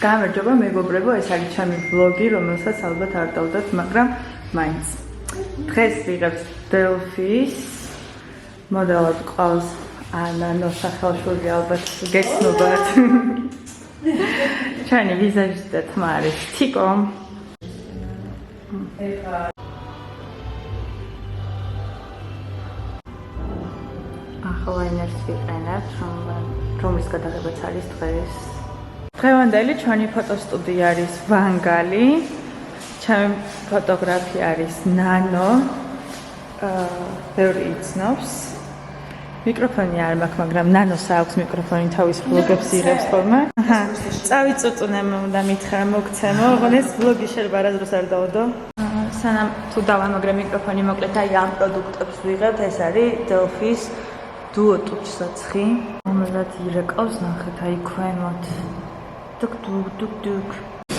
გამარჯობა მეგობრებო, ეს არის ჩემი ვლოგი, რომელსაც ალბათ არ დავდათ, მაგრამ მაინც. დღეს ვიღებთ დელფის მოდელად ყავს ანანო სახელშვილი, ალბათ გეცნობათ. ჩვენი ვიზაჟისტი თმა არის თიკო. ახალაინერს ვიყენებთ, რომლის გადაღებაც არის დღეს. დღევანდელი ჩვენი ფოტოსტუდია არის ვანგალი. ჩემი ფოტოგრაფი არის ნანო. ბევრი იცნობს. მიკროფონი არ მაქვს, მაგრამ ნანოს აქვს მიკროფონი, თავის ვლოგებს იღებს ხოლმე. წავიწუწუნე უნდა მითხრა მოგცემო, ოღონდ ეს ვლოგი შეიძლება არასდროს არ დავდო. სანამ თუ დავამაგრე მიკროფონი მოკლედ აი ამ პროდუქტებს ვიღებთ, ეს არის დელფის დუო ტუჩსაცხი, რომელსაც ირეკავს, ნახეთ აი ქვემოთ. დუк.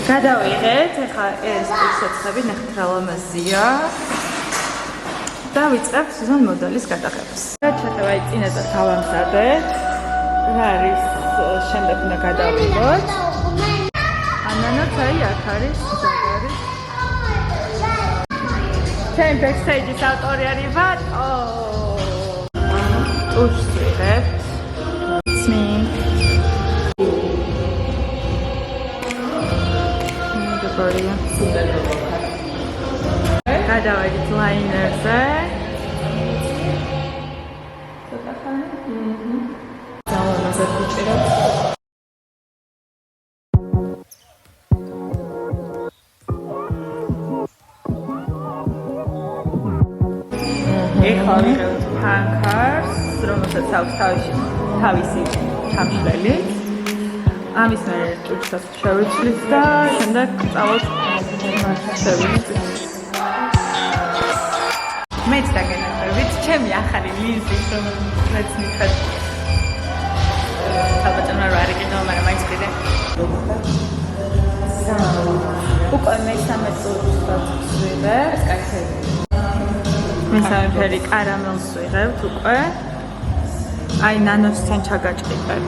გადავიღეთ, ეხლა ეს ტუჩსაცხები ნახეთ რა ლამაზია. დავიწყებ ზონ მოდელის გადაღებას. ჩათევა წინასწარ თავამზადეთ. რა არის შემდეგ უნდა გადავიღოთ. ანანოც აი აქ არის, ზაგარი. ჩემ ბექსტეიჯის ავტორი არის ვატო. ტუშს ვიღებთ. გადავიდეთ ლაინერზე. ცოტა ხანი. დავამაზად ვიჭიროთ. ეხლა ვიღებთ ფანქარს, რომელსაც აქვს თავისი ჩამშლელი. ამის მერე ტუჩსაც შევიცვლით და შემდეგ წავალთ შევიცვლით. მეც დაგენახებით ჩემი ახალი ლინზის, რომელიც მითხეთ. ალბათ არ არიგინო, მაგრამ მაინც ვიდე. უკვე მესამე ტუჩსაც ვიღებ, კაცები. მესამე ფერი კარამელს ვიღებთ უკვე. აი ნანოსთან ჩაგაჭყიდებ.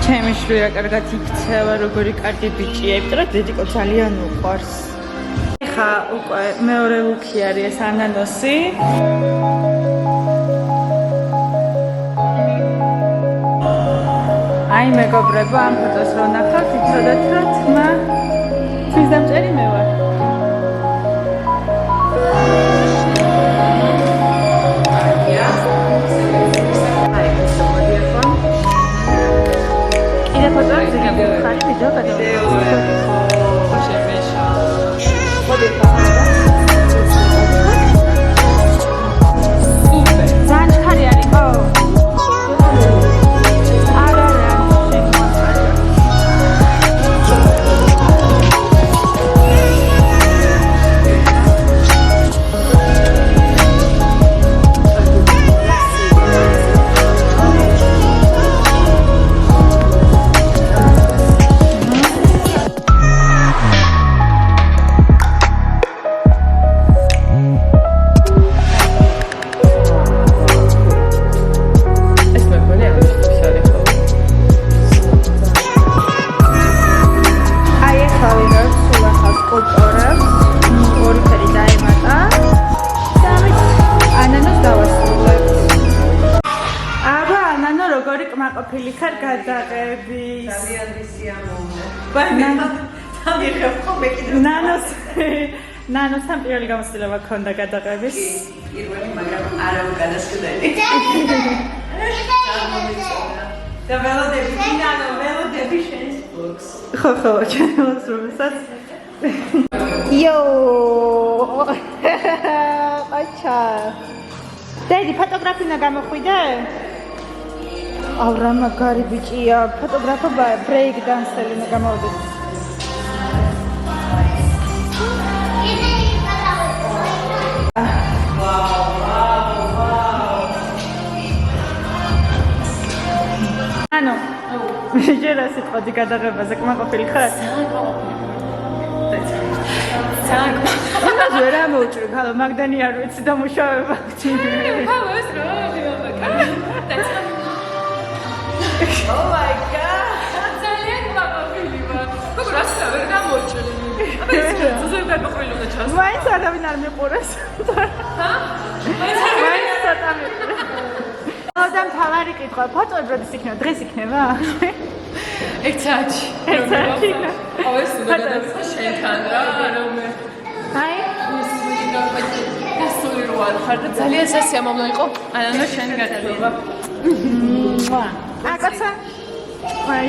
ჩემი შვილი რა კარგად იქცევა, როგორი კარგი ბიჭია, იმიტომ რომ დედიკო ძალიან უყვარს. ეხა უკვე მეორე ლუკი არის ეს ანანოსი. აი მეგობრებო, ამ ფოტოს რო ნახავთ, იცოდეთ რა თქმა თვის დამჭერი მე ვარ. ყოფილი ხარ გადაღების. ძალიან სიამოვნო. დავიღებ ხოლმე კიდევ. ნანოსთან პირველი გამოცდილება ქონდა გადაღების. პირველი, მაგრამ არა უკანასკნელი. და ველოდები შენს ბლოგს. ხო, ჩემს რომელსაც. აჩა. დედი ფოტოგრაფი უნდა გამოხვიდე? ავრა მაგარი ბიჭია, ფოტოგრაფობა ბრეიკ დანსერი უნდა გამოვიდეს. ანუ ჯერ ასე თქვი გადაღებაზე კმაყოფილი ხარ? ძალიან რა მოუჭრი ხალო მაგდანი არ ვიცი და მუშაობა. Oh my god. ძალიან გაყიდული ვარ. როგორ ასე ვერ გამოიჭრე. აბა ეს ზუსტად გაყიდული უნდა ჩას. მაინც ადამიან არ მეყურეს. ჰა? მაინც ცოტა მეყურე. და მთავარი კითხვა, ფოტოები როდის იქნება? დღეს იქნება? ერთ საათში. ერთ საათში. აუ ეს უნდა გადაწყო შენთან რა, რომ აი, გასული რო არ ხარ და ძალიან სასიამოვნო იყო. ანანო შენ გათვლობა. აკაცა. აი.